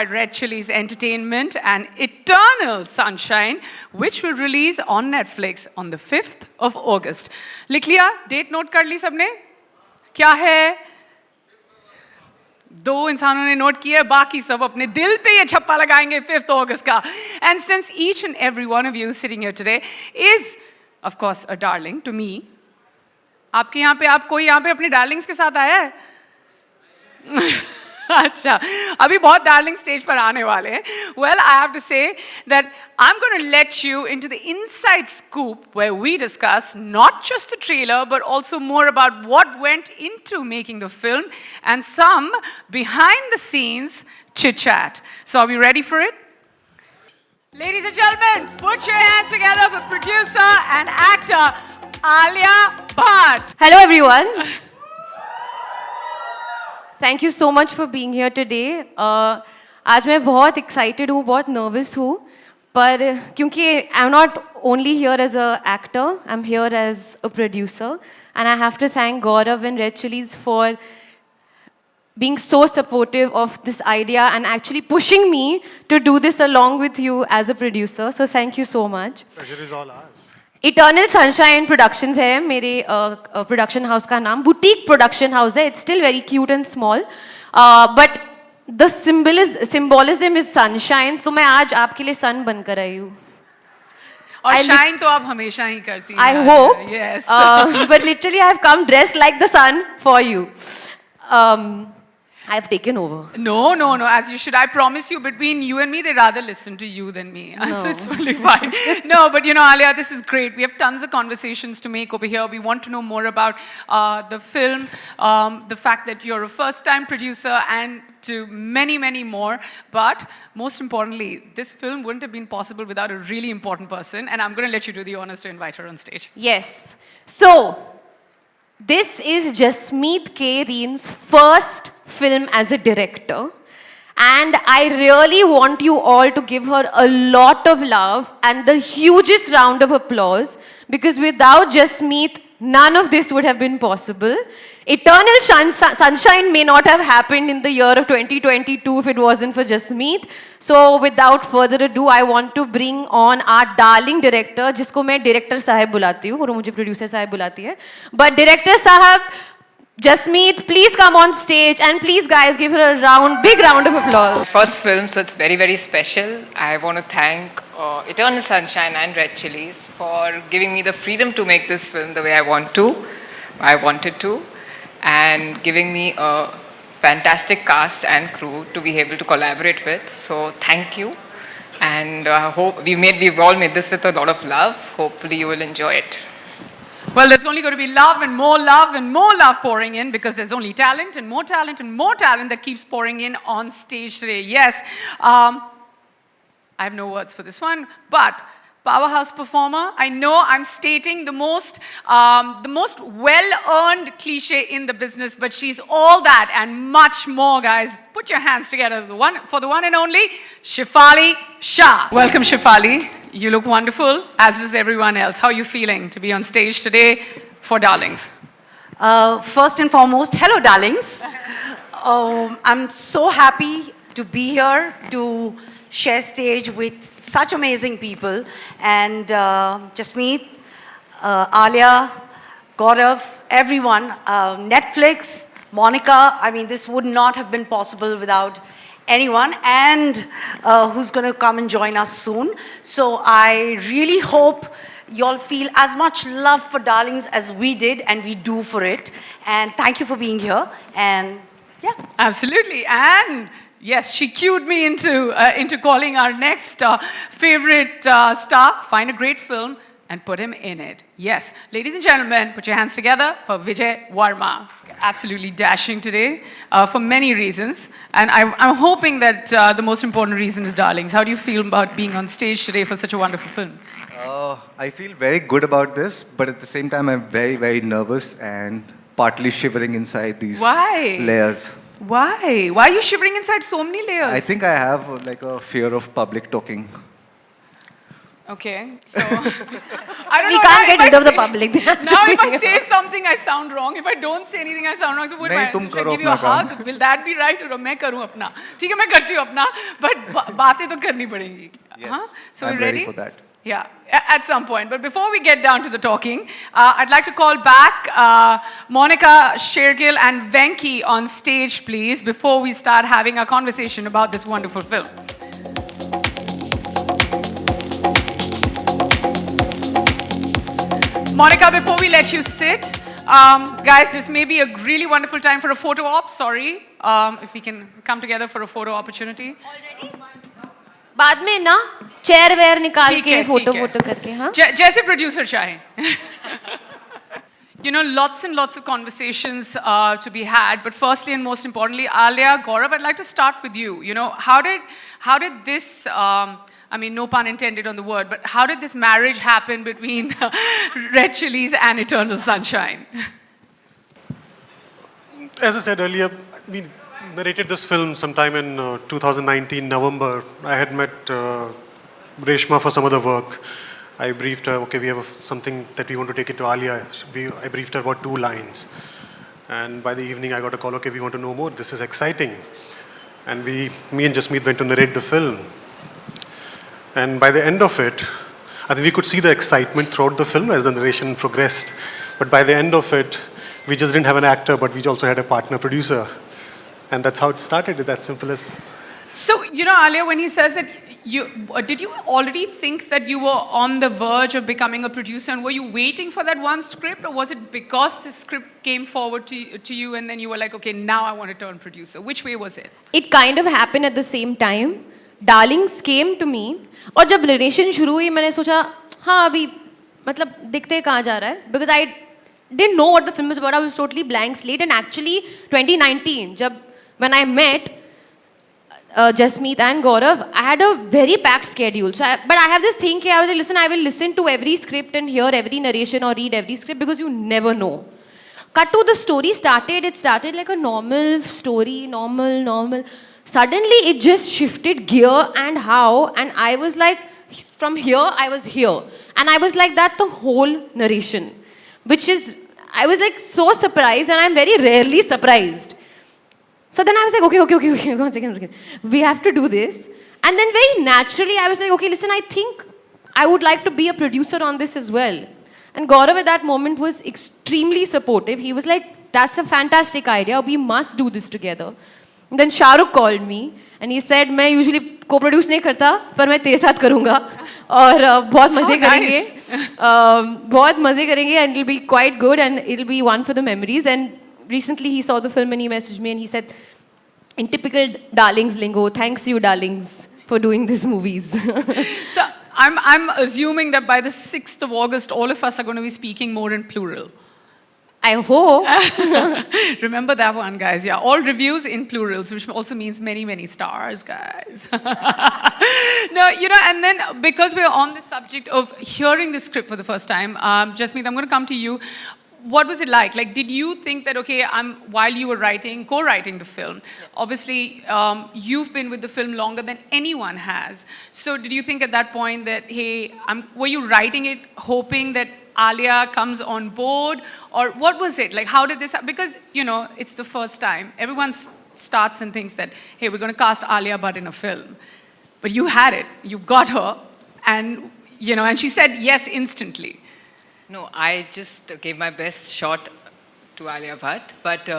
by Red Chillies Entertainment and Eternal Sunshine, which will release on Netflix on the 5th of August. लिख लिया? Date note कर ली सबने? क्या है? दो इंसानों ने नोट किया, बाकी सब अपने दिल पे ये छप्पा लगाएंगे 5th August का. And since each and every one of you sitting here today is, of course, a darling to me. आपके यहाँ पे आप कोई यहाँ पे अपने darlings के साथ आया है? अच्छा, अभी बहुत डार्लिंग स्टेज पर आने वाले हैं. Well, I have to say that I'm going to let you into the inside scoop where we discuss not just the trailer but also more about what went into making the film and some behind the scenes chit chat. So are we ready for it? Ladies and gentlemen, put your hands together for producer and actor Alia Bhatt. Hello everyone. Thank you so much for being here today. आज मैं बहुत excited हूँ, बहुत nervous हूँ, पर क्योंकि I'm not only here as an actor, I'm here as a producer, and I have to thank Gaurav and Red Chillies for being so supportive of this idea and actually pushing me to do this along with you as a producer. So thank you so much. Pleasure is all ours. Eternal Sunshine Productions है मेरे production house का नाम. Boutique production house है. It's still very cute and small, but the symbolism is sunshine. तो मैं आज आपके लिए sun बनकर आई हूँ. और shine तो आप हमेशा ही करती हैं. I hope. Yes. But literally I have come dressed like the sun for you. I've taken over. No, no, no, as you should. I promise you, between you and me, they rather listen to you than me. No. So it's totally fine. No, but you know, Alia, this is great. We have tons of conversations to make over here. We want to know more about the film, the fact that you're a first-time producer, and to many, many more. But most importantly, this film wouldn't have been possible without a really important person. And I'm going to let you do the honors to invite her on stage. Yes. So, this is Jasmeet K. Reen's first film as a director, and I really want you all to give her a lot of love and the hugest round of applause, because without Jasmeet, none of this would have been possible. Eternal Sunshine may not have happened in the year of 2022 if it wasn't for Jasmeet. So without further ado, I want to bring on our darling director, जिसको मैं director साहब बुलाती हूँ और वो मुझे producer साहब बुलाती है. But director साहब, Jasmeet, please come on stage, and please guys give her a big round of applause. First film, so it's very, very special. I want to thank Eternal Sunshine and Red Chillies for giving me the freedom to make this film the way I wanted to, and giving me a fantastic cast and crew to be able to collaborate with. So thank you, and hope we've all made this with a lot of love. Hopefully you will enjoy it. Well, there's only going to be love and more love and more love pouring in, because there's only talent and more talent and more talent that keeps pouring in on stage today. Yes, I have no words for this one, but powerhouse performer. I know I'm stating the most well-earned cliche in the business, but she's all that and much more, guys. Put your hands together for the one and only Shefali Shah. Welcome, Shefali. You look wonderful, as does everyone else. How are you feeling to be on stage today for Darlings? First and foremost, hello, darlings. I'm so happy to be here to share stage with such amazing people. And Jasmeet, Alia, Gaurav, everyone, Netflix, Monica. I mean, this would not have been possible without anyone, and who's going to come and join us soon. So I really hope you all feel as much love for Darlings as we did and we do for it. And thank you for being here. And yeah. Absolutely. And yes, she cued me into calling our next favorite star. Find a great film and put him in it. Yes. Ladies and gentlemen, put your hands together for Vijay Varma. Absolutely dashing today for many reasons. And I'm hoping that the most important reason is Darlings. How do you feel about being on stage today for such a wonderful film? I feel very good about this, but at the same time, I'm very, very nervous and partly shivering inside these layers. Why? Why are you shivering inside so many layers? I think I have like a fear of public talking. Okay, so I don't We know. can't now get if rid I of the say- public. Now, if I say something, I sound wrong. If I don't say anything, I sound wrong. So, would नहीं, I तुम should I करो give you a अपना काम. hug? Will that be right? Or मैं करूँ अपना? ठीक है, मैं करती हूँ अपना. But बातें तो करनी पड़ेंगी. Yes, So, I'm you ready ready? for that. Yeah, at some point. But before we get down to the talking, I'd like to call back Monica, Shergill, and Venki on stage, please, before we start having a conversation about this wonderful film. Monica, before we let you sit, guys, this may be a really wonderful time for a photo op. Sorry, if we can come together for a photo opportunity. बाद में ना chair where निकाल ठीक के है, photo ठीक है. Photo करके हाँ जैसे producer चाहे. You know, lots and lots of conversations to be had, but firstly and most importantly, Alia, Gaurav, I'd like to start with you. You know, how did this, I mean, no pun intended on the word, but how did this marriage happen between Red Chillies and Eternal Sunshine? As I said earlier, we narrated this film sometime in 2019, November. I had met Reshma for some other work. I briefed her, okay, we have something that we want to take it to Alia. I briefed her about 2 lines. And by the evening, I got a call, okay, we want to know more. This is exciting. And me and Jasmeet went to narrate the film. And by the end of it, I think we could see the excitement throughout the film as the narration progressed. But by the end of it, we just didn't have an actor, but we also had a partner producer. And that's how it started, that simple as... So, you know, Alia, when he says that did you already think that you were on the verge of becoming a producer, and were you waiting for that one script, or was it because the script came forward to you and then you were like, okay, now I want to turn producer? Which way was it? It kind of happened at the same time. Darlings came to me और जब narration शुरू हुई मैंने सोचा हाँ अभी मतलब दिखते कहाँ जा रहा है because I didn't know what the film was about. I was totally blank slate, and actually 2019 when I met Jasmeet and Gaurav, I had a very packed schedule. But I have this thing I was like, listen, I will listen to every script and hear every narration or read every script because you never know. Cut to the story started. It started like a normal story, normal. Suddenly it just shifted gear and how, and I was like, from here I was here, and I was like that the whole narration, which is I was like so surprised, and I'm very rarely surprised. So then I was like, okay, one second. We have to do this. And then very naturally, I was like, okay, listen, I think I would like to be a producer on this as well. And Gaurav at that moment was extremely supportive. He was like, that's a fantastic idea. We must do this together. And then Shahrukh called me and he said, मैं usually co-produce नहीं करता, पर मैं तेरे साथ करूँगा और बहुत मज़े करेंगे, बहुत मज़े करेंगे, and it'll be quite good and it'll be one for the memories. And recently he saw the film and he messaged me and he said, in typical Darlings lingo, thanks you Darlings for doing these movies. So I'm assuming that by the 6th of August, all of us are going to be speaking more in plural. I hope. Remember that one, guys. Yeah, all reviews in plurals, which also means many, many stars, guys. No, you know, and then because we're on the subject of hearing the script for the first time, Jasmeet, I'm going to come to you. What was it like? Like, did you think that, okay, while you were co-writing the film, obviously you've been with the film longer than anyone has. So did you think at that point that, hey, were you writing it hoping that Alia comes on board? Or what was it? Like, how did this happen? Because, you know, it's the first time. Everyone starts and thinks that, hey, we're going to cast Alia Bhatt in a film. But you had it. You got her. And, you know, and she said yes instantly. No, I just gave my best shot to Alia Bhatt. But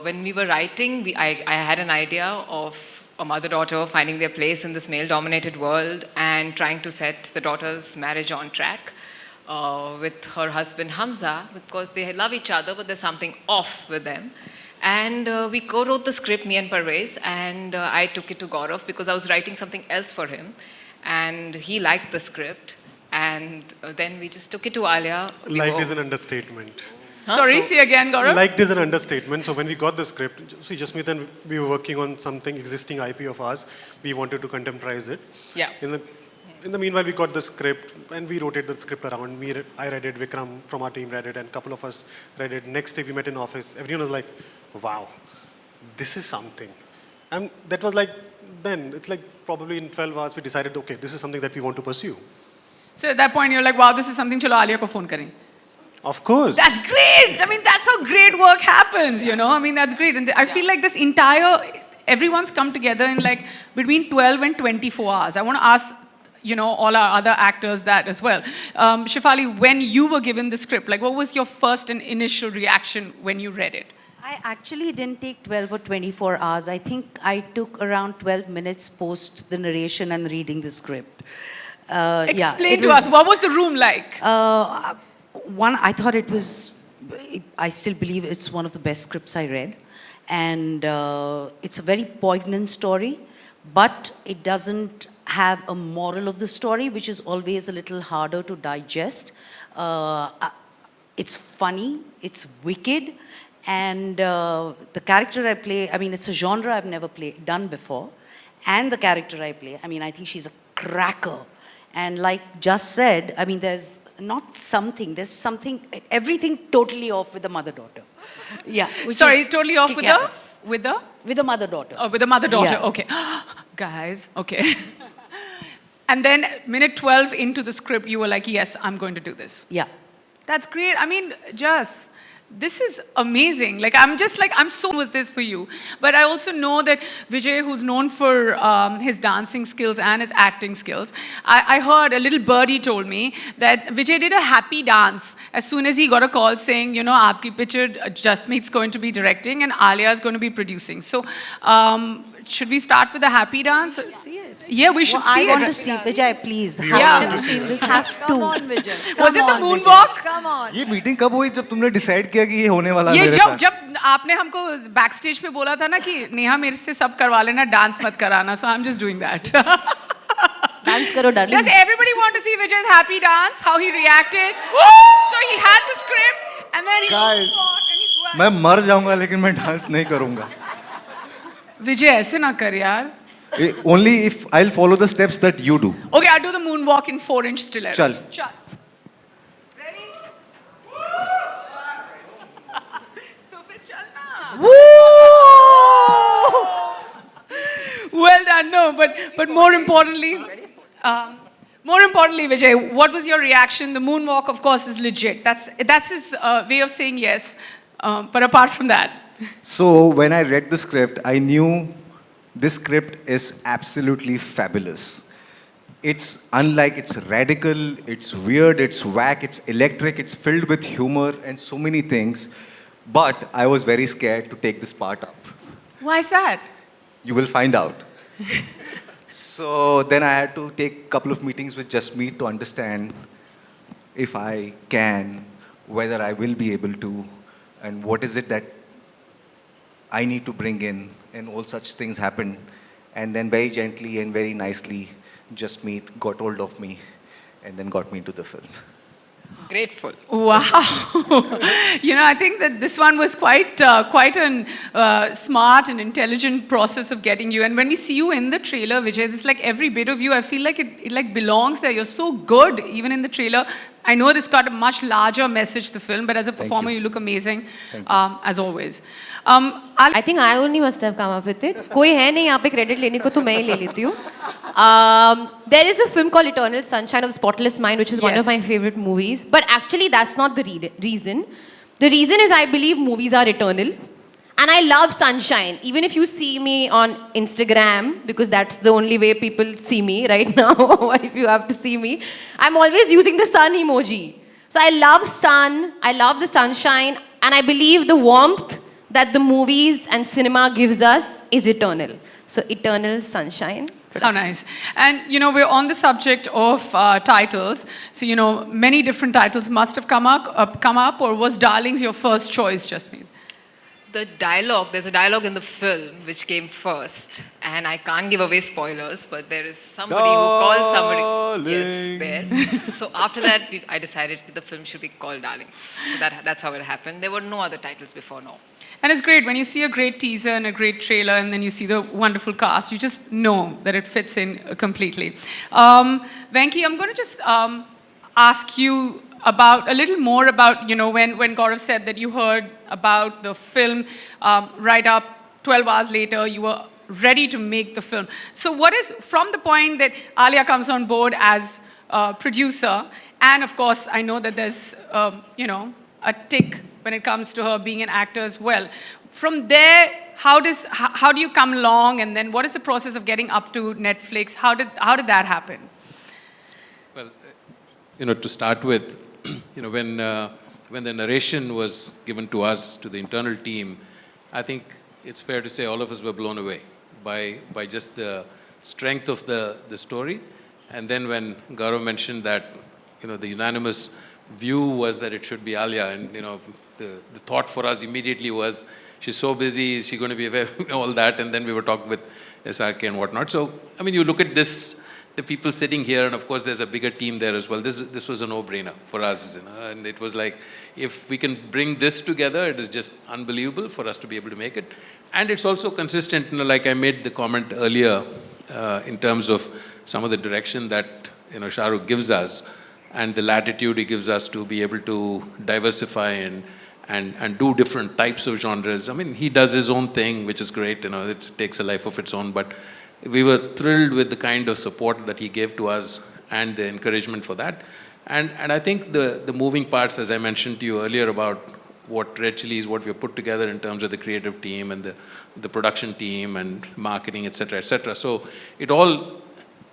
when we were writing, I had an idea of a mother-daughter finding their place in this male-dominated world and trying to set the daughter's marriage on track with her husband Hamza, because they love each other, but there's something off with them. And we co-wrote the script, me and Parvez, and I took it to Gaurav because I was writing something else for him. And he liked the script. And then we just took it to Alia. Liked is an understatement. Huh? Sorry, say again, Gaurav. Liked is an understatement. So when we got the script, see, Jasmeet and we were working on something existing IP of ours. We wanted to contemporize it. Yeah. In the meanwhile, we got the script and we rotated the script around. I read it, Vikram from our team read it, and a couple of us read it. Next day we met in office. Everyone was like, wow, this is something. And that was like, then, it's like probably in 12 hours we decided, okay, this is something that we want to pursue. So at that point, you're like, wow, this is something, chalo Alia ko phone karein. Of course. That's great. I mean, that's how great work happens, you know. I mean, that's great. And I feel like this entire, everyone's come together in like between 12 and 24 hours. I want to ask, you know, all our other actors that as well. Shefali, when you were given the script, like what was your first and initial reaction when you read it? I actually didn't take 12 or 24 hours. I think I took around 12 minutes post the narration and reading the script. Explain to us, what was the room like? One, I thought it was, I still believe it's one of the best scripts I read. And it's a very poignant story, but it doesn't have a moral of the story, which is always a little harder to digest. It's funny, it's wicked, and the character I play, I mean, it's a genre I've never done before. And the character I play, I mean, I think she's a cracker. And like just said, I mean, there's something, everything totally off with the mother-daughter. Yeah. Sorry, totally off with the? With the mother-daughter. Oh, with the mother-daughter, Yeah. okay. Guys, okay. And then minute 12 into the script, you were like, yes, I'm going to do this. Yeah. That's great. I mean, Jas, this is amazing. Like, I'm so was this for you. But I also know that Vijay, who's known for his dancing skills and his acting skills, I heard a little birdie told me that Vijay did a happy dance as soon as he got a call saying, you know, aapki picture, Jasmeet's going to be directing and Alia is going to be producing. So, should we start with a happy dance? See it. Yeah, we should see it. I want to see Vijay, please. Yeah. This have to. Come on, Vijay. Was it the moonwalk? Come on. ये meeting कब हुई जब तुमने decide किया कि ये होने वाला है ये मेरे जब साथ? जब आपने हमको बैक स्टेज पे बोला था ना कि नेहा मेरे से सब करवा लेना डांस मत कराना so I'm just doing that. Dance karo, darling. Does everybody want to see Vijay's happy dance? How he reacted? So he had the script and then he Guys, moonwalked and he swam. मैं मर जाऊंगा लेकिन मैं dance नहीं करूंगा. विजय ऐसे ना कर यार. Only if I'll follow the steps that you do. Okay, I'll do the moonwalk in 4-inch stilettos. चल. Chal. Ready? तो फिर चलना. Well done. No, but more importantly, Vijay, what was your reaction? The moonwalk, of course, is legit. That's his way of saying yes. But apart from that. So when I read the script, I knew this script is absolutely fabulous. It's unlike, it's radical, it's weird, it's whack, it's electric, it's filled with humor and so many things. But I was very scared to take this part up. Why is that? You will find out. So then I had to take a couple of meetings with Jasmeet to understand if I can, whether I will be able to, and what is it that I need to bring in, and all such things happened. And then very gently and very nicely, Jasmeet got hold of me and then got me into the film. Grateful. Wow. You know, I think that this one was quite an smart and intelligent process of getting you. And when we see you in the trailer, Vijay, it's like every bit of you, I feel like it like belongs there. You're so good, even in the trailer. I know it's got a much larger message, the film, but as a performer, you look amazing, as always. I think I only must have come up with it. कोई है नहीं यहाँ पे credit लेने को तो मैं ही ले लेती हूँ. There is a film called Eternal Sunshine of the Spotless Mind, which is one of my favorite movies. But actually, that's not the reason. The reason is I believe movies are eternal. And I love sunshine. Even if you see me on Instagram, because that's the only way people see me right now, or if you have to see me, I'm always using the sun emoji. So I love sun, I love the sunshine, and I believe the warmth that the movies and cinema gives us is eternal. So Eternal Sunshine. How nice. And, you know, we're on the subject of titles. So, you know, many different titles must have come up, or was Darlings your first choice, Jasmeet? The dialogue, there's a dialogue in the film which came first, and I can't give away spoilers, but there is somebody who calls somebody. Yes, there. So after that, I decided the film should be called Darlings. So that's how it happened. There were no other titles before, no. And it's great when you see a great teaser and a great trailer, and then you see the wonderful cast. You just know that it fits in completely. Venki, I'm going to just ask you about a little more about, you know, when Gaurav said that you heard about the film right up 12 hours later, you were ready to make the film. So what is, from the point that Alia comes on board as producer, and of course, I know that there's, a tick when it comes to her being an actor as well. From there, how do you come along, and then what is the process of getting up to Netflix? How did that happen? Well, to start with, when the narration was given to us, to the internal team, I think it's fair to say all of us were blown away by just the strength of the story. And then when Gaurav mentioned that, the unanimous view was that it should be Alia, and the thought for us immediately was, she's so busy, is she going to be aware, all that, and then we were talking with SRK and whatnot. So, you look at this, the people sitting here, and of course there's a bigger team there as well. This was a no-brainer for us, and it was like, if we can bring this together, it is just unbelievable for us to be able to make it. And it's also consistent, like I made the comment earlier, in terms of some of the direction that, Shah Rukh gives us, and the latitude he gives us to be able to diversify and do different types of genres. He does his own thing, which is great, it takes a life of its own, but we were thrilled with the kind of support that he gave to us and the encouragement for that. And I think the moving parts, as I mentioned to you earlier about what Red Chillies, what we have put together in terms of the creative team and the production team and marketing, etc., etc. So it all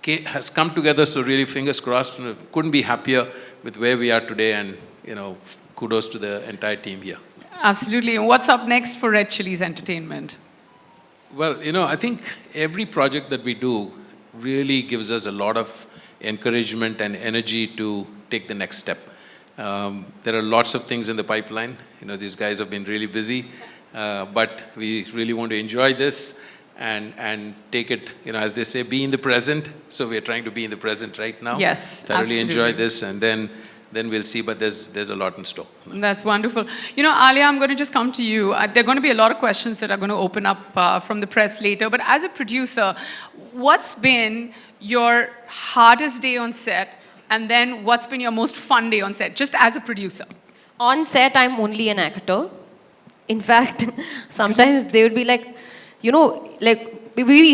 has come together, so really fingers crossed, and couldn't be happier with where we are today, and kudos to the entire team here. Absolutely. And what's up next for Red Chillies Entertainment? Well, I think every project that we do really gives us a lot of encouragement and energy to take the next step. There are lots of things in the pipeline. These guys have been really busy, but we really want to enjoy this and take it, as they say, be in the present. So we're trying to be in the present right now. Yes, thoroughly absolutely. enjoy this, and then we'll see, but there's a lot in store. That's wonderful. Alia, I'm going to just come to you. There are going to be a lot of questions that are going to open up from the press later, but as a producer, what's been your hardest day on set, and then what's been your most fun day on set, just as a producer? On set, I'm only an actor. In fact, sometimes they would be like, we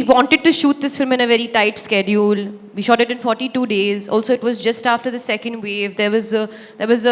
wanted to shoot this film in a very tight schedule. We shot it in 42 days. Also, it was just after the second wave. There was a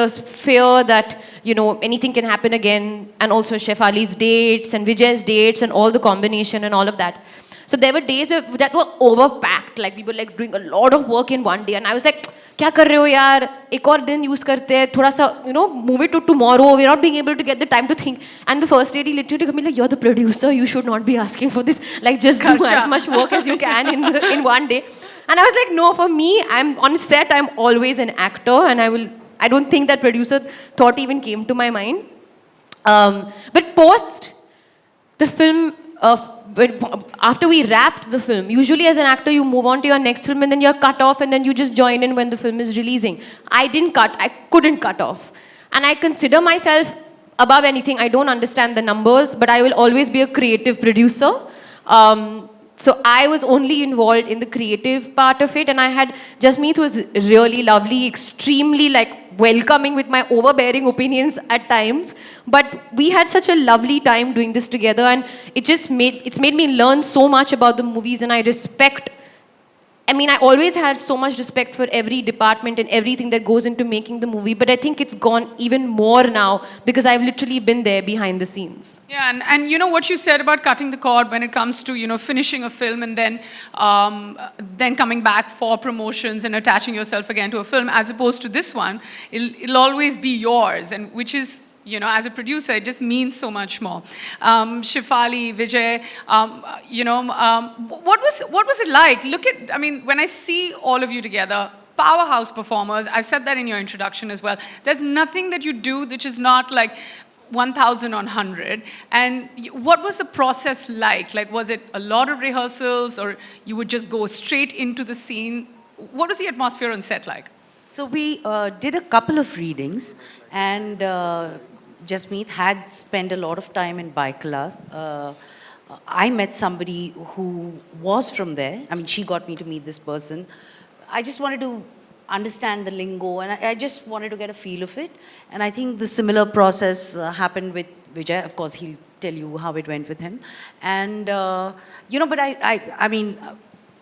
fear that, anything can happen again. And also Shefali's dates and Vijay's dates and all the combination and all of that. So there were days that were overpacked. Like we were doing a lot of work in one day. And I was like, क्या कर रहे हो यार, एक और दिन use करते हैं, थोड़ा सा, move it to tomorrow. We're not being able to get the time to think. And the first lady literally told me, like, you're the producer, you should not be asking for this. Like, just do as much work as you can in one day. And I was like, no, for me, I'm on set, I'm always an actor, and I don't think that producer thought even came to my mind. But post the film, after we wrapped the film, usually as an actor, you move on to your next film and then you're cut off and then you just join in when the film is releasing. I couldn't cut off. And I consider myself above anything. I don't understand the numbers, but I will always be a creative producer. So I was only involved in the creative part of it, and I had Jasmeet was really lovely, extremely welcoming with my overbearing opinions at times. But we had such a lovely time doing this together, and it's made me learn so much about the movies, and I always had so much respect for every department and everything that goes into making the movie, but I think it's gone even more now because I've literally been there behind the scenes. Yeah, and what you said about cutting the cord when it comes to, finishing a film and then coming back for promotions and attaching yourself again to a film, as opposed to this one, it'll always be yours, and which is, as a producer, it just means so much more. Shefali, Vijay, what was it like? When I see all of you together, powerhouse performers, I've said that in your introduction as well. There's nothing that you do which is not 1,000 on 100. And what was the process like? Was it a lot of rehearsals, or you would just go straight into the scene? What was the atmosphere on set like? So we did a couple of readings, and Jasmeet had spent a lot of time in Baikala. I met somebody who was from there. She got me to meet this person. I just wanted to understand the lingo, and I just wanted to get a feel of it. And I think the similar process happened with Vijay. Of course, he'll tell you how it went with him. And, but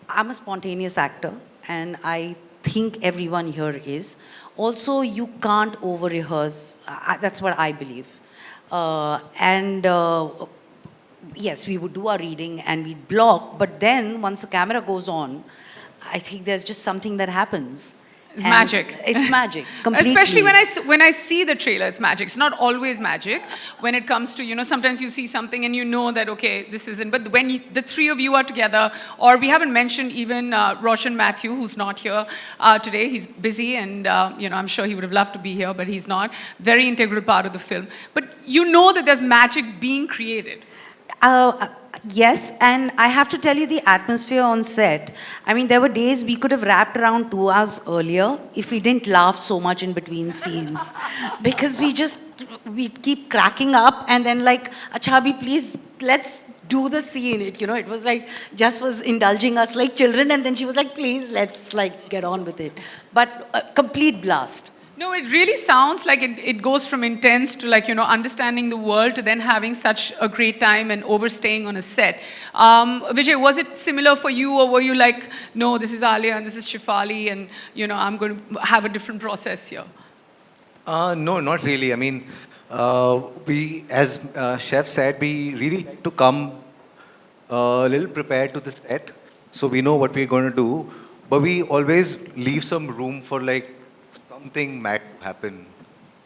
I'm a spontaneous actor, and I think everyone here is. Also, you can't over-rehearse. That's what I believe. Yes, we would do our reading and we'd block, but then once the camera goes on, I think there's just something that happens. It's And magic. It's magic, completely. Especially when I see the trailer, it's magic. It's not always magic. When it comes to, you know, sometimes you see something and you know that, okay, this isn't. But when the three of you are together, or we haven't mentioned even Roshan Matthew, who's not here today. He's busy and, you know, I'm sure he would have loved to be here, but he's not. Very integral part of the film. But you know that there's magic being created. Yes, and I have to tell you the atmosphere on set. I mean, there were days we could have wrapped around 2 hours earlier if we didn't laugh so much in between scenes. Because we keep cracking up and then like, Achabhi, please, let's do the scene. It was like, Just was indulging us like children, and then she was like, please, let's like get on with it. But a complete blast. No, it really sounds like it goes from intense to like, you know, understanding the world to then having such a great time and overstaying on a set. Vijay, was it similar for you, or were you like, no, this is Alia and this is Shefali and, you know, I'm going to have a different process here? No, not really. I mean, we, as Chef said, we really like to come a little prepared to the set, so we know what we're going to do, but we always leave some room for like, something might happen.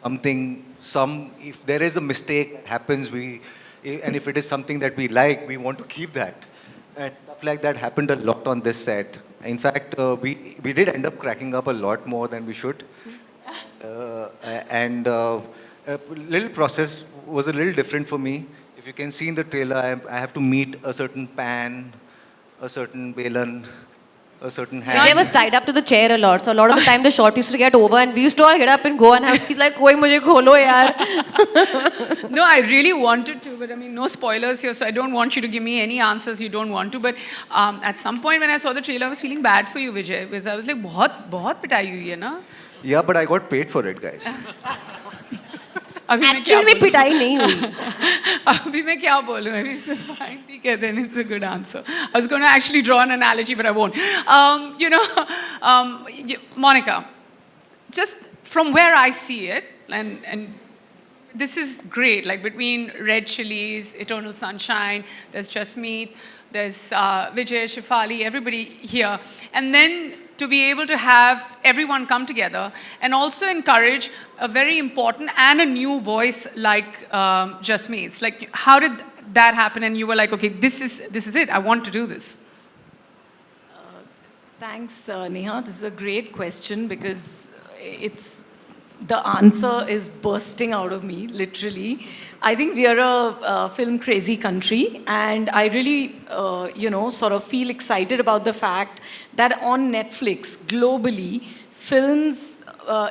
If there is a mistake that happens, and if it is something that we like, we want to keep that. And stuff like that happened a lot on this set. In fact, we did end up cracking up a lot more than we should. Little process was a little different for me. If you can see in the trailer, I have to meet a certain pan, a certain belan, a certain hand. Vijay was tied up to the chair a lot, so a lot of the time the shot used to get over and we used to all get up and go, and he's like, koi mujhe kholo yaar. No, I really wanted to, but I mean, no spoilers here, so I don't want you to give me any answers you don't want to. But at some point when I saw the trailer, I was feeling bad for you, Vijay, because I was like, बहुत पिटाई हुई है ना? Yeah, but I got paid for it, guys. Actually में पिटाई नहीं हुई. अभी मैं क्या बोलूँ? अभी fine, ठीक है, then it's a good answer. I was going to actually draw an analogy, but I won't. Monica, just from where I see it, and this is great, like between Red Chillies, Eternal Sunshine, there's Jasmeet, there's Vijay, Shefali, everybody here. And then to be able to have everyone come together and also encourage a very important and a new voice like Jasmeet. It's like, how did that happen? And you were like, okay, this is it. I want to do this. Thanks, Neha. This is a great question because the answer is bursting out of me, literally. I think we are a film crazy country, and I really, sort of feel excited about the fact that on Netflix, globally, films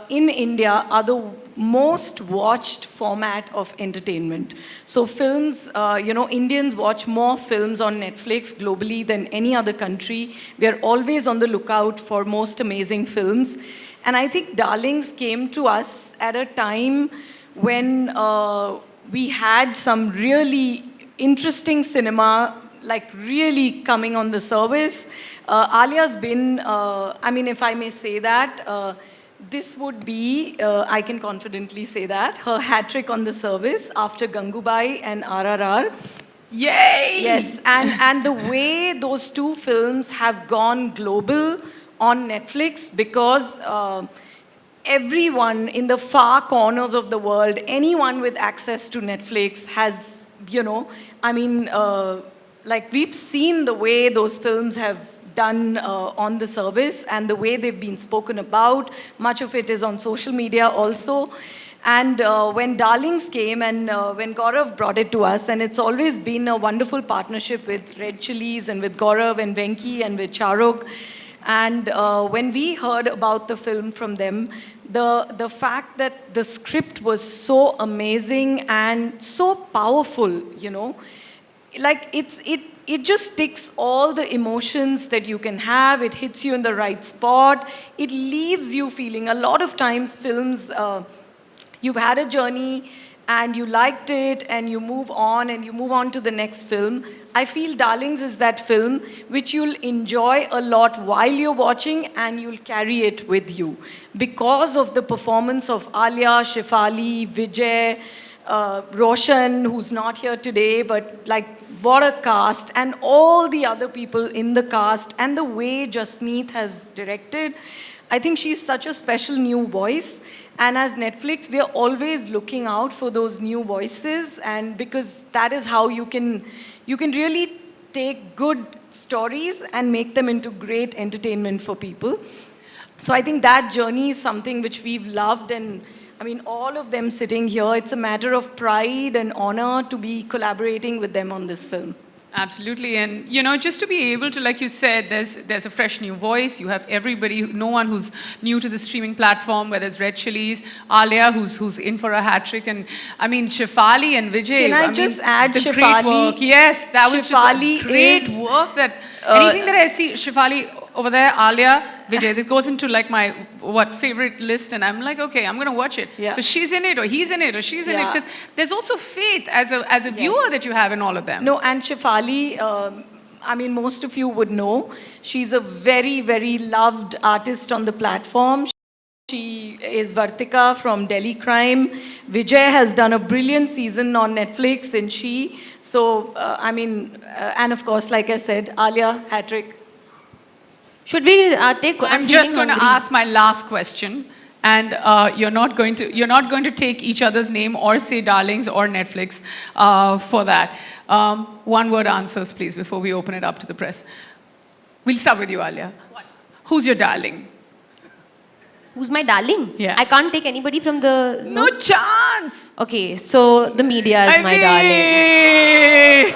in India are the most watched format of entertainment. So films, Indians watch more films on Netflix globally than any other country. We are always on the lookout for most amazing films. And I think Darlings came to us at a time when we had some really interesting cinema, like really coming on the service. Alia's been, if I may say that, this would be, I can confidently say that, her hat trick on the service after Gangubai and RRR. Yay! Yes, and the way those two films have gone global on Netflix, because everyone in the far corners of the world, anyone with access to Netflix has, we've seen the way those films have done on the service and the way they've been spoken about. Much of it is on social media also. And when Darlings came and when Gaurav brought it to us, and it's always been a wonderful partnership with Red Chillies and with Gaurav and Venki and with Shahrukh. And when we heard about the film from them, the fact that the script was so amazing and so powerful, like it just ticks all the emotions that you can have. It hits you in the right spot. It leaves you feeling. A lot of times films, you've had a journey and you liked it and you move on to the next film, I feel Darlings is that film which you'll enjoy a lot while you're watching and you'll carry it with you because of the performance of Alia, Shefali, Vijay, Roshan, who's not here today, but like what a cast, and all the other people in the cast, and the way Jasmeet has directed. I think she's such a special new voice. And as Netflix, we are always looking out for those new voices, and because that is how you can really take good stories and make them into great entertainment for people. So I think that journey is something which we've loved, and I mean, all of them sitting here, it's a matter of pride and honor to be collaborating with them on this film. Absolutely, and you know, just to be able to, like you said, there's a fresh new voice. You have everybody, no one who's new to the streaming platform, whether it's Red Chillies, Alia, who's in for a hat trick, and I mean Shefali and Vijay. Can I just add the Shefali? Great work. Yes, that was Shefali just a great is, work. That anything that I see Shefali over there, Alia, Vijay, it goes into like my favorite list, and I'm like, okay, I'm gonna watch it because she's in it, or he's in it, or she's in it. Because there's also faith as a viewer that you have in all of them. No, and Shefali, I mean, most of you would know, she's a very, very loved artist on the platform. She is Vartika from Delhi Crime. Vijay has done a brilliant season on Netflix in She. So, I mean, and of course, like I said, Alia, hat-trick. Should we take? I'm just going to ask my last question, and you're not going to take each other's name or say Darlings or Netflix for that. One-word answers, please, before we open it up to the press. We'll start with you, Alia. What? Who's your darling? Who's my darling? Yeah. I can't take anybody from the... No chance! Okay, so the media is my darling.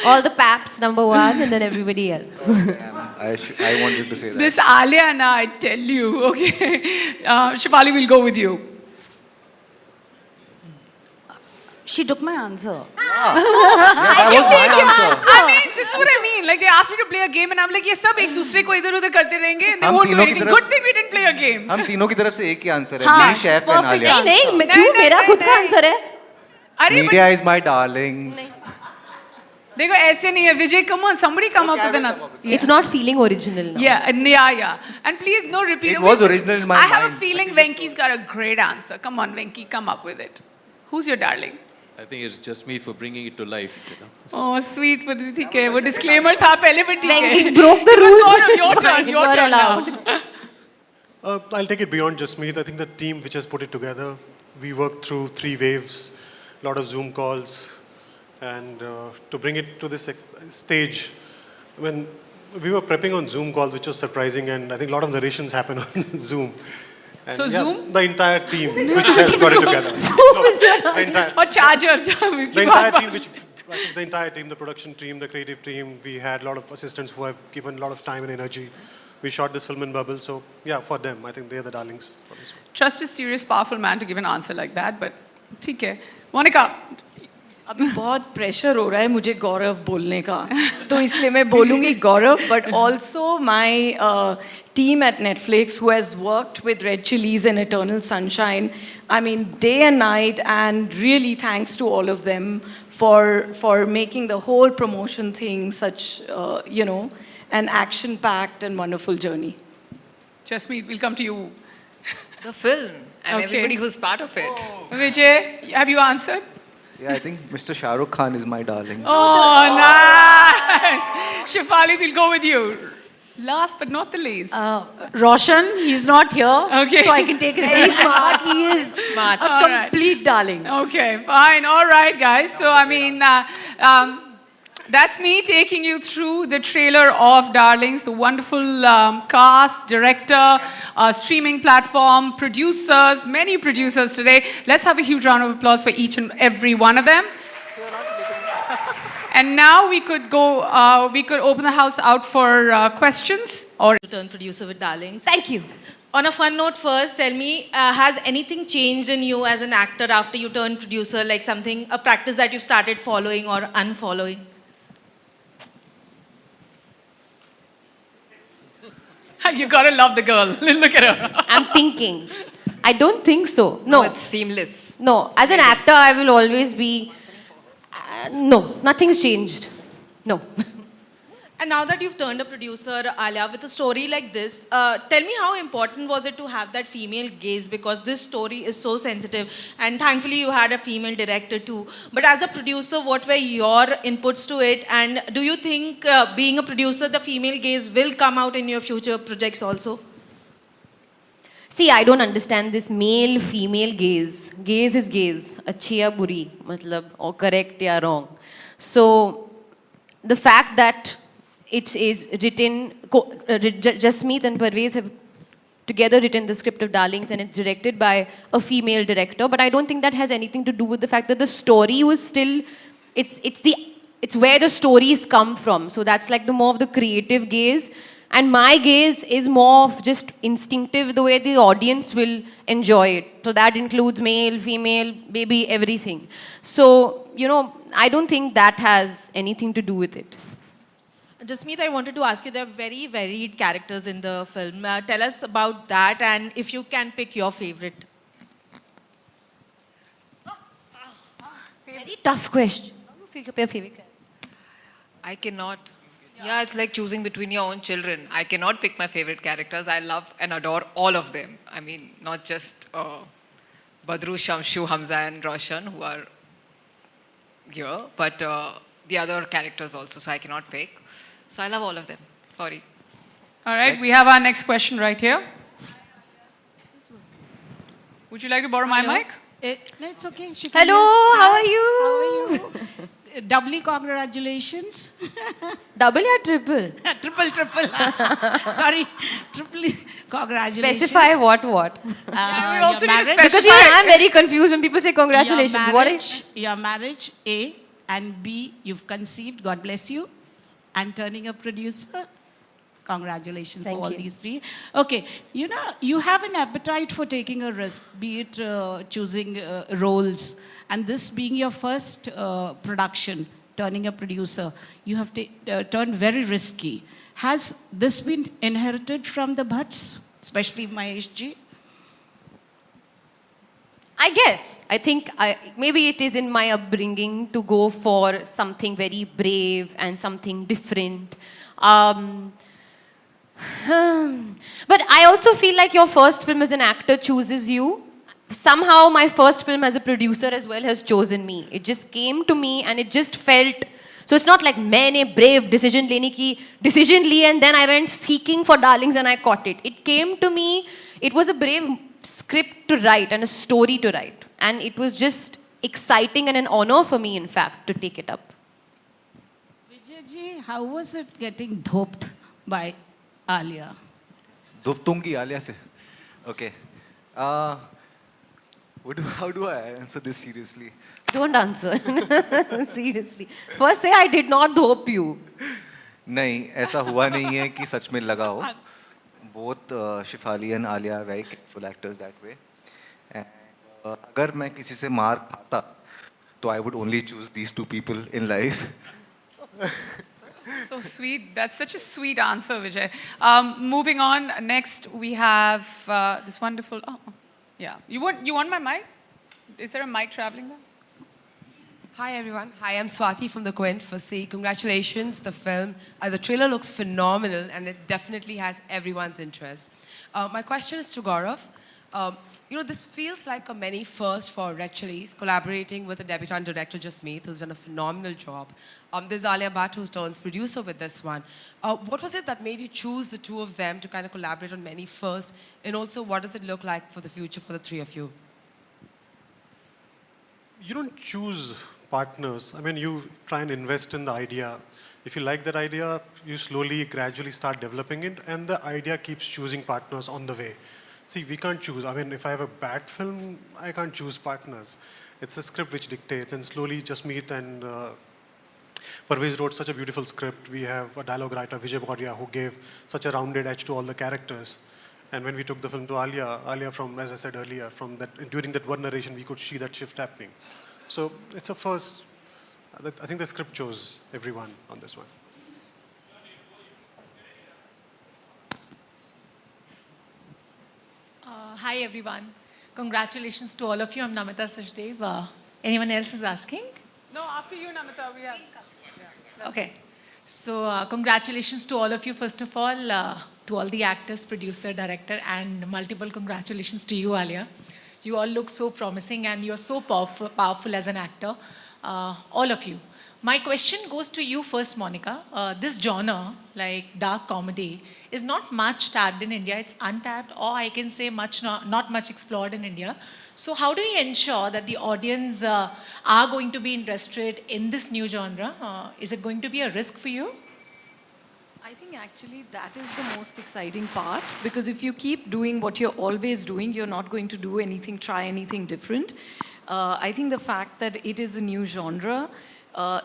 All the paps, number one, and then everybody else. I wanted to say that. This Alia, na, I tell you, okay. Shefali, will go with you. She took my answer. That was my answer. I mean, this is what I mean. Like, they asked me to play a game, and I'm like, ये सब एक दूसरे को इधर-उधर करते रहेंगे, and they won't do anything. Good thing we didn't play a game. हम तीनों की तरफ से एक ही आंसर है. Me, Chef and Alia. नहीं, क्यों मेरा खुद का आंसर है? अरे, Media is my darlings. देखो ऐसे नहीं है. Vijay, come on, somebody come up with another. It's not feeling original now. Yeah. And please, no repeat. It was original in my mind. I have a feeling Venki's got a great answer. Come on, Venki, come up with it. Who's your darling? I think it's just me for bringing it to life, you know. Oh, sweet. But ठीक है, वो disclaimer था पहले भी ठीक है. Venki broke the rules. Your turn now. I'll take it beyond just me. I think the team which has put it together, we worked through 3 waves, a lot of Zoom calls, and to bring it to this stage, when we were prepping on Zoom calls, which was surprising, and I think a lot of narrations happen on Zoom. And So Zoom? The entire team which has got it together. The entire, और charger. the entire team, I think the entire team, the production team, the creative team, we had a lot of assistants who have given a lot of time and energy. We shot this film in bubble, so yeah, for them, I think they're the darlings for this one. Trust a serious, powerful man to give an answer like that, but ठीक है. Monica. अभी बहुत pressure हो रहा है मुझे गौरव बोलने का, तो इसलिए मैं बोलूँगी गौरव, but also my team at Netflix who has worked with Red Chillies and Eternal Sunshine, I mean day and night, and really thanks to all of them for making the whole promotion thing such, you know, an action-packed and wonderful journey. Jasmeet, we'll come to you. The film and Okay. everybody who's part of it. Vijay, have you answered? Yeah, I think Mr. Shah Rukh Khan is my darling. Oh, nice. Shefali, we'll go with you. Last but not the least. Roshan, he's not here, Okay. so I can take his name, but he is Smart. a complete darling. Okay, fine. All right, guys. So, I mean, that's me taking you through the trailer of Darlings, the wonderful cast, director, streaming platform, producers, many producers today. Let's have a huge round of applause for each and every one of them. And now we could go, we could open the house out for questions or... Turn producer with Darlings. Thank you. On a fun note first, tell me, has anything changed in you as an actor after you turned producer, like something, a practice that you started following or unfollowing? You gotta love the girl. Look at her. I'm thinking. I don't think so. No. It's seamless. No. As an actor, I will always be. No, nothing's changed. No. And now that you've turned a producer, Alia, with a story like this, tell me how important was it to have that female gaze, because this story is so sensitive, and thankfully you had a female director too. But as a producer, what were your inputs to it, and do you think being a producer, the female gaze will come out in your future projects also? See, I don't understand this male-female gaze. Gaze is gaze. Achhi ya buri, matlab, or correct ya wrong. So, the fact that it is written, Jasmeet and Parvez have together written the script of Darlings, and it's directed by a female director, but I don't think that has anything to do with the fact that the story was still, it's where the stories come from. So that's like the more of the creative gaze. And my gaze is more of just instinctive, the way the audience will enjoy it. So that includes male, female, baby, everything. So, you know, I don't think that has anything to do with it. Jasmeet, I wanted to ask you, there are very varied characters in the film. Tell us about that, and if you can pick your favorite. Very tough question. Pick up your favorite. I cannot. Yeah, it's like choosing between your own children. I cannot pick my favorite characters. I love and adore all of them. I mean, not just Badru, Shamshu, Hamza and Roshan, who are here, but the other characters also, so I cannot pick. So I love all of them. Sorry. All right, we have our next question right here. Would you like to borrow my mic? No, it's okay. She can Hello, hear. how Hi, are you? How are you? Doubly congratulations. Double or triple? Triple. Sorry, triple congratulations. Specify what? Yeah, we also your need to marriage- Because you know, I'm very confused when people say congratulations. Your marriage, A, and B, you've conceived, God bless you, and turning a producer. Congratulations Thank for all you. these three. Okay, you know, you have an appetite for taking a risk, be it choosing roles, and this being your first production, turning a producer, you have turned very risky. Has this been inherited from the Bhatts, especially Mahesh ji? I guess. I think maybe it is in my upbringing to go for something very brave and something different. But I also feel like your first film as an actor chooses you. Somehow my first film as a producer as well has chosen me. It just came to me and it just felt. So it's not like maine brave decision li and then I went seeking for Darlings and I caught it. It came to me. It was a brave script to write and a story to write. And it was just exciting and an honor for me, in fact, to take it up. Vijay ji, how was it getting doped by Alia? Duptungi Alia se. Okay. How do I answer this seriously? Don't answer. Seriously. First say I did not dope you. नहीं, ऐसा हुआ नहीं है कि सच में लगा हो. Both Shefali and Alia are very careful actors that way. And अगर मैं किसी से मार खाता, तो I would only choose these two people in life. So sweet. That's such a sweet answer, Vijay. Moving on. Next, we have this wonderful. Oh, yeah. You want my mic? Is there a mic traveling there? Hi everyone. Hi, I'm Swati from the COMMENT. Firstly, congratulations. The film, the trailer looks phenomenal and it definitely has everyone's interest. My question is to Gaurav. You know, this feels like a many first for Red Chillies, collaborating with the debutant director Jasmeet, who's done a phenomenal job. There's Alia Bhatt, who turns producer with this one. What was it that made you choose the two of them to kind of collaborate on many first? And also, what does it look like for the future for the three of you? You don't choose partners. I mean, you try and invest in the idea. If you like that idea, you slowly, gradually start developing it, and the idea keeps choosing partners on the way. See, we can't choose. I mean, if I have a bad film, I can't choose partners. It's a script which dictates, and slowly Jasmeet and Parvez wrote such a beautiful script. We have a dialogue writer, Vijay Varma, who gave such a rounded edge to all the characters. And when we took the film to Alia from, as I said earlier, from that, during that one narration, we could see that shift happening. So it's a first. I think the script chose everyone on this one. Hi everyone. Congratulations to all of you. I'm Namita Sachdev. Anyone else is asking? No, after you, Namita, we have. Okay. So congratulations to all of you, first of all, to all the actors, producer, director, and multiple congratulations to you, Alia. You all look so promising and you're so powerful as an actor, all of you. My question goes to you first, Monica. This genre, like dark comedy, is not much tapped in India. It's untapped, or I can say not much explored in India. So how do you ensure that the audience are going to be interested in this new genre? Is it going to be a risk for you? I think actually that is the most exciting part, because if you keep doing what you're always doing, you're not going to do anything, try anything different. I think the fact that it is a new genre,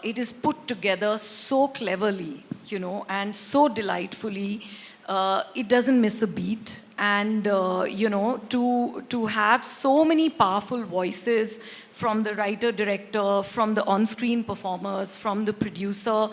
it is put together so cleverly, you know, and so delightfully. It doesn't miss a beat. And, you know, to have so many powerful voices from the writer, director, from the on-screen performers, from the producer,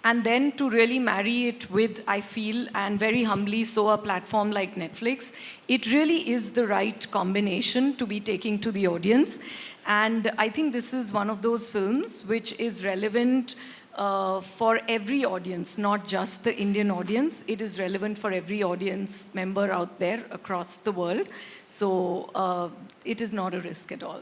and then to really marry it with, I feel, and very humbly so, a platform like Netflix, it really is the right combination to be taking to the audience. And I think this is one of those films which is relevant for every audience, not just the Indian audience. It is relevant for every audience member out there across the world. So it is not a risk at all.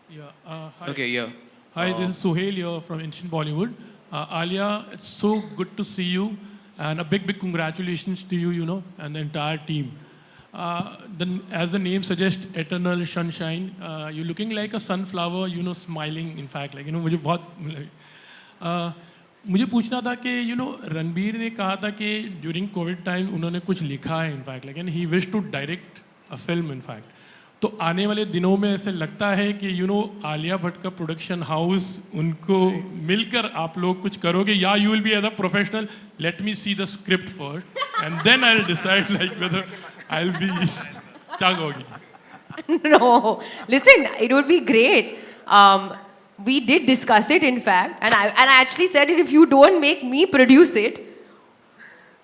Yeah. Hi. Okay, yeah. Hi, this is Suhail here from Ancient Bollywood. Alia, it's so good to see you, and a big, big congratulations to you, you know, and the entire team. As the name suggests, eternal sunshine, you're looking like a sunflower, you know, smiling, in fact, like, you know, मुझे पूछना था कि you know Ranbir ने कहा था कि during Covid time उन्होंने कुछ लिखा है इनफैक्ट, लेकिन he wish to direct a film in fact. तो आने वाले दिनों में ऐसे लगता है कि यू नो आलिया भट्ट का प्रोडक्शन हाउस उनको मिलकर आप लोग कुछ करोगे, या you will be as a professional, let me see the script first and then I will decide like whether I will be क्या कहोगी? No, listen, it would be great. We did discuss it, in fact, and I actually said it, if you don't make me produce it,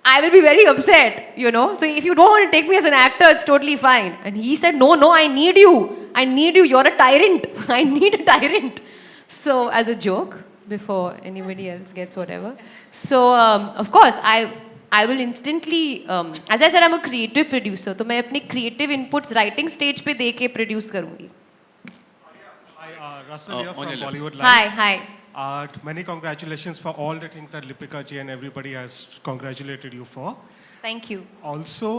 I will be very upset, you know. So if you don't want to take me as an actor, it's totally fine. And he said, no, I need you. I need you. You're a tyrant. I need a tyrant. So as a joke, before anybody else gets whatever. So of course, I will instantly, as I said, I'm a creative producer. So मैं अपने creative inputs writing stage पे दे के produce करूँगी. Hi, Russell here from Bollywood Live. Hi. Many congratulations for all the things that Lipika ji and everybody has congratulated you for. Thank you. Also,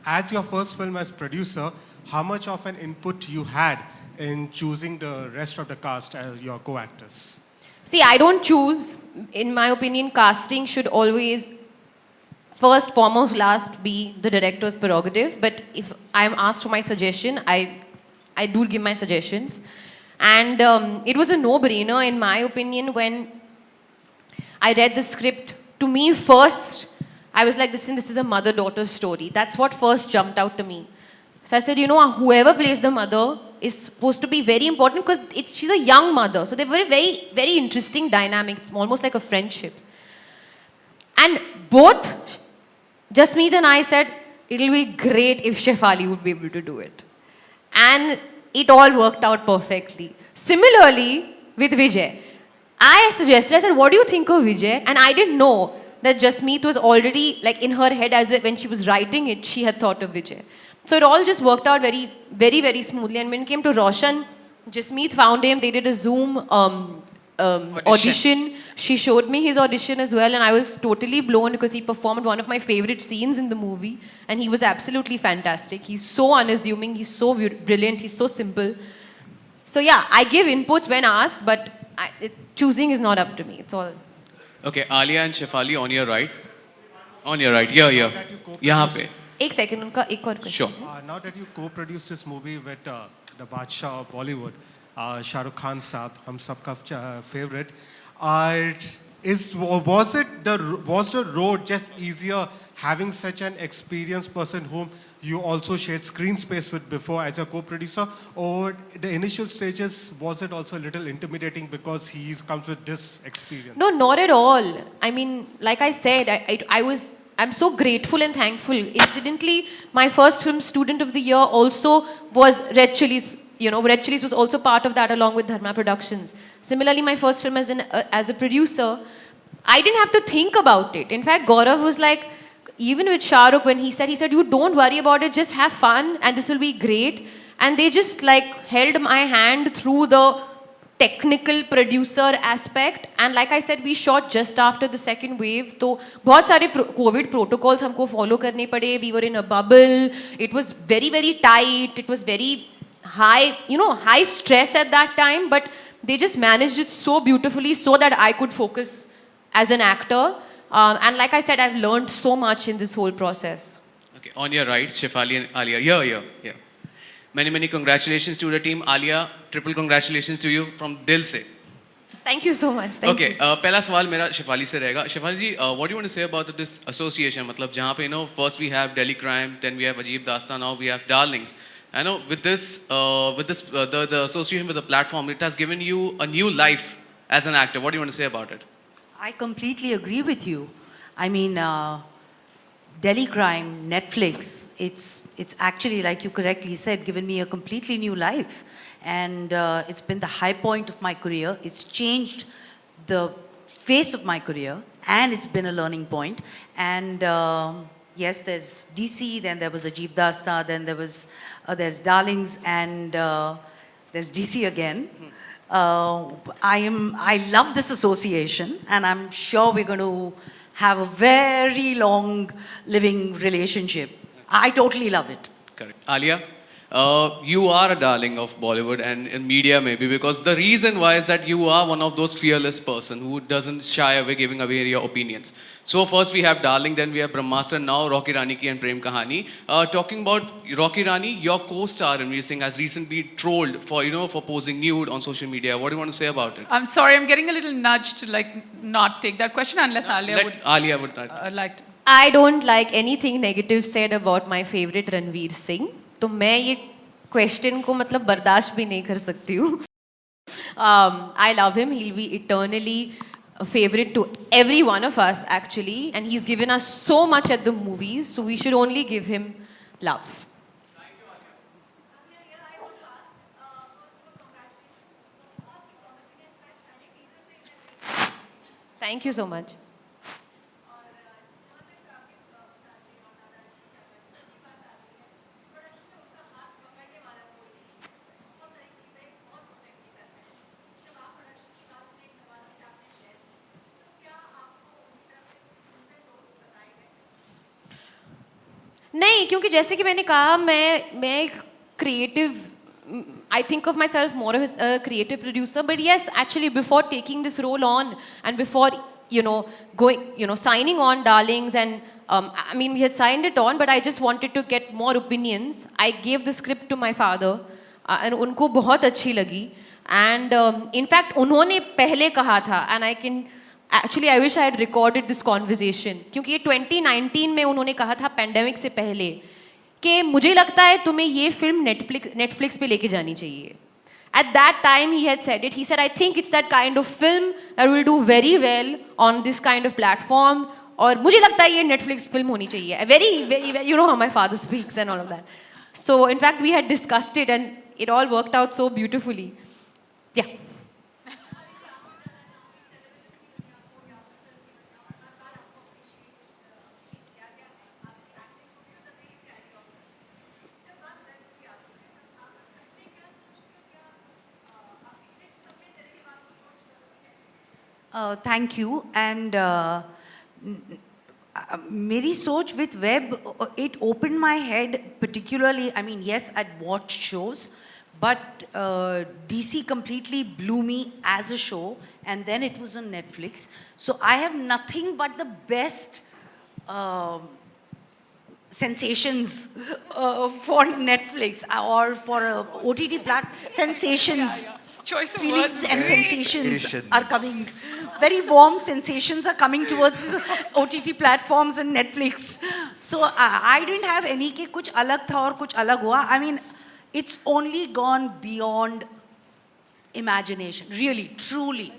as your first film as producer, how much of an input you had in choosing the rest of the cast as your co-actors? See, I don't choose. In my opinion, casting should always, first, foremost, last, be the director's prerogative. But if I'm asked for my suggestion, I do give my suggestions. And it was a no-brainer, in my opinion, when I read the script. To me, first, I was like, listen, this is a mother-daughter story. That's what first jumped out to me. So I said, you know, whoever plays the mother is supposed to be very important because she's a young mother. So they're very, very interesting dynamic. It's almost like a friendship. And both Jasmeet and I said, it'll be great if Shefali would be able to do it. And it all worked out perfectly. Similarly, with Vijay. I said, what do you think of Vijay? And I didn't know that Jasmeet was already, like, in her head, when she was writing it, she had thought of Vijay. So it all just worked out very, very, very smoothly. And when it came to Roshan, Jasmeet found him. They did a Zoom audition. She showed me his audition as well, and I was totally blown because he performed one of my favorite scenes in the movie, and he was absolutely fantastic. He's so unassuming, he's so brilliant, he's so simple. So yeah, I give inputs when asked, but choosing is not up to me. It's all. Okay, Alia and Shefali on your right. On your right, yeah. यहाँ पे. एक second, उनका एक और question. Sure. Now that you co-produced this movie with the Badshah of Bollywood, Shah Rukh Khan Saab, hum sabka favorite, was the road just easier having such an experienced person whom you also shared screen space with before as a co-producer, or the initial stages, was it also a little intimidating because he comes with this experience? No, not at all. I mean, like I said, I was I'm so grateful and thankful. Incidentally, my first film, Student of the Year, also was Red Chillies. You know, Red Chillies was also part of that along with Dharma Productions. Similarly, my first film as a producer, I didn't have to think about it. In fact, Gaurav was like, even with Shah Rukh, when he said, you don't worry about it, just have fun and this will be great. And they just like held my hand through the technical producer aspect. And like I said, we shot just after the second wave. So, बहुत सारे COVID protocols हमको follow करने पड़े. We were in a bubble. It was very, very tight. It was very high, high stress at that time. But they just managed it so beautifully so that I could focus as an actor. And like I said, I've learned so much in this whole process. Okay, on your right, Shefali and Alia. Here. Many, many congratulations to the team. Alia, triple congratulations to you from Dil Se. Thank you so much. Thank you. पहला सवाल मेरा शेफाली से रहेगा. शेफाली जी, what do you want to say about this association? मतलब जहाँ पे first we have Delhi Crime, then we have Ajeeb Dastan, now we have Darlings. I know with this, the association with the platform, it has given you a new life as an actor. What do you want to say about it? I completely agree with you. I mean, Delhi Crime, Netflix, it's actually, like you correctly said, given me a completely new life. And it's been the high point of my career. It's changed the face of my career, and it's been a learning point. And yes, there's DC, then there was Ajeeb Dasta, then there's Darlings, and there's DC again. I love this association, and I'm sure we're going to have a very long living relationship. I totally love it. Correct. Alia, you are a darling of Bollywood and in media maybe, because the reason why is that you are one of those fearless person who doesn't shy away giving away your opinions. So first we have Darling, then we have Brahmastra, now Rocky Rani ki and Prem Kahani. Talking about Rocky Rani, your co-star Ranveer Singh has recently trolled for posing nude on social media. What do you want to say about it? I'm sorry, I'm getting a little nudge to not take that question unless Alia would like to. I don't like anything negative said about my favorite Ranveer Singh. तो मैं ये question को मतलब बर्दाश्त भी नहीं कर सकती हूँ. I love him. He'll be eternally a favorite to every one of us actually, and he's given us so much at the movies, so we should only give him love. Thank you so much. नहीं, क्योंकि जैसे कि मैंने कहा, मैं एक creative, I think of myself more as a creative producer, but yes, actually before taking this role on and before signing on Darlings, and I mean we had signed it on, but I just wanted to get more opinions. I gave the script to my father and उनको बहुत अच्छी लगी, and in fact उन्होंने पहले कहा था, and I wish I had recorded this conversation, क्योंकि ये 2019 में उन्होंने कहा था pandemic से पहले कि मुझे लगता है तुम्हें ये फिल्म Netflix पे लेके जानी चाहिए. At that time he had said it. He said, I think it's that kind of film that will do very well on this kind of platform. और मुझे लगता है ये Netflix film होनी चाहिए. Very, you know how my father speaks and all of that. So in fact we had discussed it and it all worked out so beautifully. Yeah. Thank you. And मेरी सोच with web, it opened my head particularly. I mean, yes, I'd watched shows, but DC completely blew me as a show, and then it was on Netflix. So I have nothing but the best sensations for Netflix or for OTT platform. Sensations. Choice of Feelings words. and sensations are coming. Very warm sensations are coming towards OTT platforms and Netflix. So I didn't have any ke kuch alag tha aur kuch alag hua. I mean, it's only gone beyond imagination, really, truly.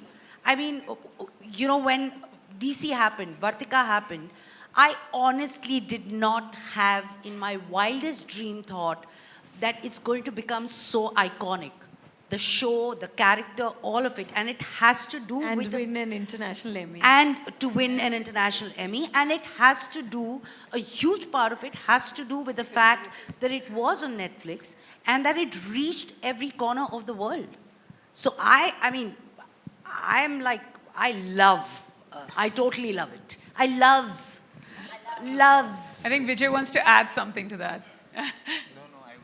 I mean, when DC happened, Vartika happened, I honestly did not have in my wildest dream thought that it's going to become so iconic. The show, the character, all of it. And it has to do And with win an international Emmy. and to win an international Emmy. And it has to do, a huge part of it has to do with the fact that it was on Netflix and that it reached every corner of the world. So I mean, I'm like, I totally love it. I loves. I think Vijay wants to add something to that. I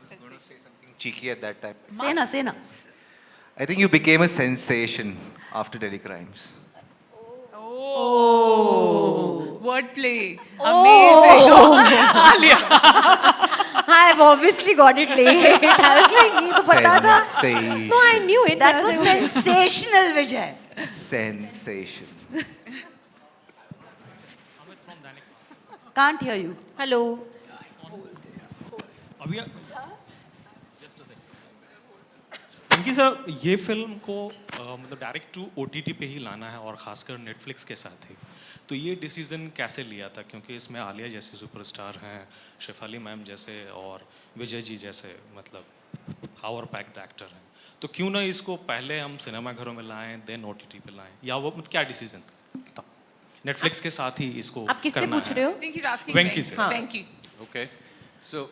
was going to say something cheeky at that time. Say na. I think you became a sensation after Delhi Crimes. Oh, wordplay. Amazing. Alia. I've obviously got it late. I was like, ये तो पता था. Sensation. No, I knew it. That was sensational, Vijay. Sensation. Can't hear you. Hello. क्योंकि sir ये film को मतलब direct to OTT पे ही लाना है और खासकर नेटफ्लिक्स के साथ ही, तो ये डिसीजन कैसे लिया था? क्योंकि इसमें आलिया जैसे सुपरस्टार हैं, शेफाली मैम जैसे और विजय जी जैसे मतलब पावर पैक्ड एक्टर हैं, तो क्यों ना इसको पहले हम सिनेमाघरों में लाएं देन OTT पे लाएं, या वो क्या डिसीजन था? नेटफ्लिक्स के साथ ही इसको आप किससे पूछ रहे हो? I think he's asking वेंकी से. Venki. Okay. So,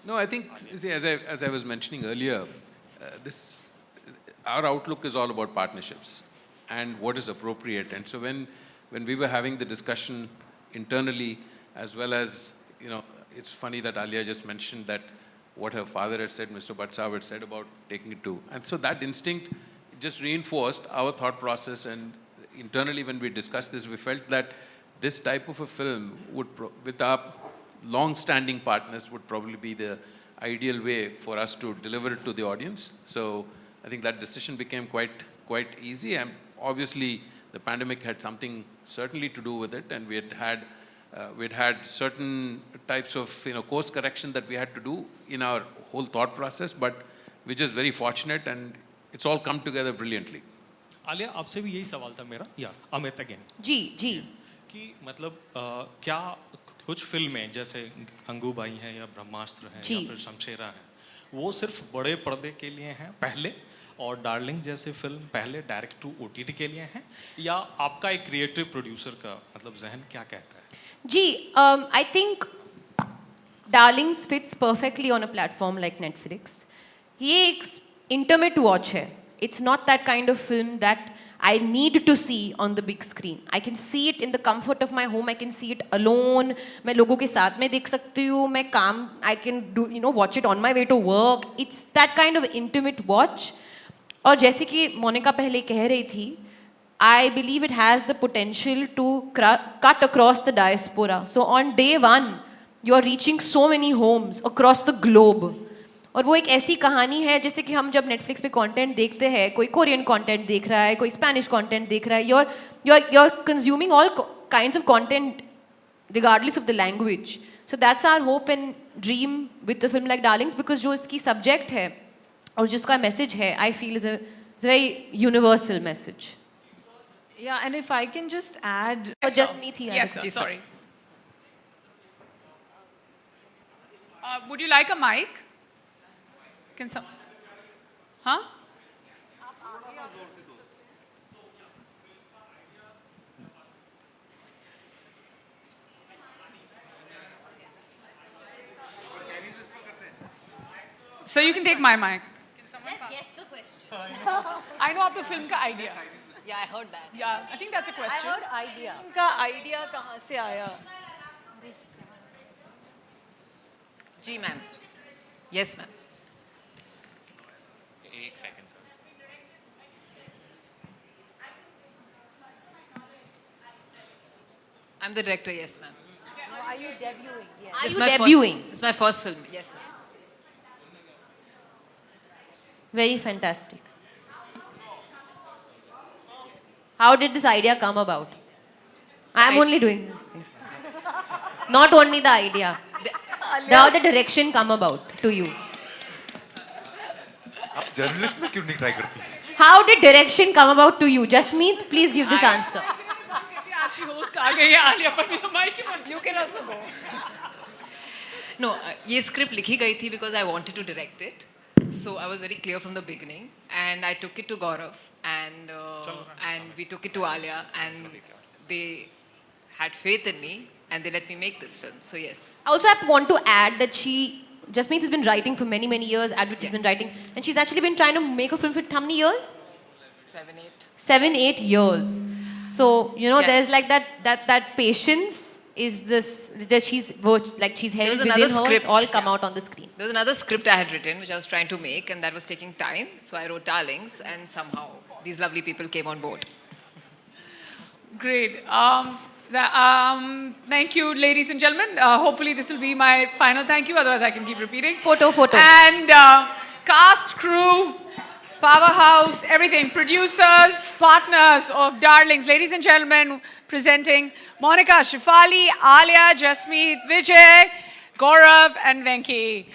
no, I think, see, as I was mentioning earlier, our outlook is all about partnerships and what is appropriate. And so when we were having the discussion internally, as well as, you know, it's funny that Alia just mentioned that what her father had said, Mr. Bhatt Sahab had said about taking it to. And so that instinct just reinforced our thought process, and internally when we discussed this, we felt that this type of a film would, with our long-standing partners, would probably be the ideal way for us to deliver it to the audience. So I think that decision became quite easy, and obviously the pandemic had something certainly to do with it, and we'd had certain types of course correction that we had to do in our whole thought process, but we're just very fortunate, and it's all come together brilliantly. Alia, आपसे भी यही सवाल था मेरा, या Amit again जी कि मतलब क्या कुछ फिल्में जैसे गंगूबाई हैं या ब्रह्मास्त्र हैं या फिर शमशेरा हैं, वो सिर्फ बड़े पर्दे के लिए हैं पहले, और डार्लिंग जैसे फिल्म पहले डायरेक्ट टू OTT के लिए हैं, या आपका एक क्रिएटिव प्रोड्यूसर का मतलब जहन क्या कहता है? जी, I think Darlings fits perfectly on a platform like Netflix. ये एक intimate watch है. It's not that kind of film that I need to see on the big screen. I can see it in the comfort of my home. I can see it alone. मैं लोगों के साथ में देख सकती हूँ. मैं काम, I can do, watch it on my way to work. It's that kind of intimate watch. और जैसे कि मोनिका पहले कह रही थी, I believe it has the potential to cut across the diaspora. So on day one, you are reaching so many homes across the globe. और वो एक ऐसी कहानी है जैसे कि हम जब नेटफ्लिक्स पे कंटेंट देखते हैं, कोई कोरियन कंटेंट देख रहा है, कोई स्पेनिश कंटेंट देख रहा है, you're consuming all kinds of content regardless of the language. So that's our hope and dream with a film like Darlings, because जो इसकी subject है और जिसका message है, I feel is a very universal message. Yeah, and if I can just add... Or just me थी. Yes, sir, sorry. Would you like a mic? Can some... Huh? So you can take my mic. Guess the question. I know आपको film का idea. Yeah, I heard that. Yeah, I think that's a question. I heard idea. का idea कहाँ से आया? जी ma'am. Yes ma'am. एक second sir. I'm the director, yes ma'am. Are you debuting? Yes. Are you debuting? It's my first film, yes ma'am. Very fantastic. How did this idea come about? I'm only doing this thing. Not only the idea. How did the direction come about to you? आप journalist में क्यों नहीं try करती? How did direction come about to you? Jasmeet, please give this answer. अच्छी host आ गई है आलिया पर मेरा mic ही बंद. You can also go. No, ये script लिखी गई थी because I wanted to direct it. So I was very clear from the beginning, and I took it to Gaurav, and we took it to Alia, and they had faith in me, and they let me make this film. So yes. Also, I want to add that Jasmeet has been writing for many, many years. Advait has been writing, and she's actually been trying to make a film for how many years? 7, 8. 7, 8 years. So you know, Yes. there's like that patience is this that she's held was within another her. script, It's all come out on the screen. There was another script I had written, which I was trying to make, and that was taking time. So I wrote Darlings, and somehow these lovely people came on board. Great. Thank you, ladies and gentlemen. Hopefully this will be my final thank you. Otherwise, I can keep repeating. Photo. And cast, crew, powerhouse, everything. Producers, partners of Darlings. Ladies and gentlemen, presenting Monica, Shefali, Alia, Jasmeet, Vijay, Gaurav, and Venki.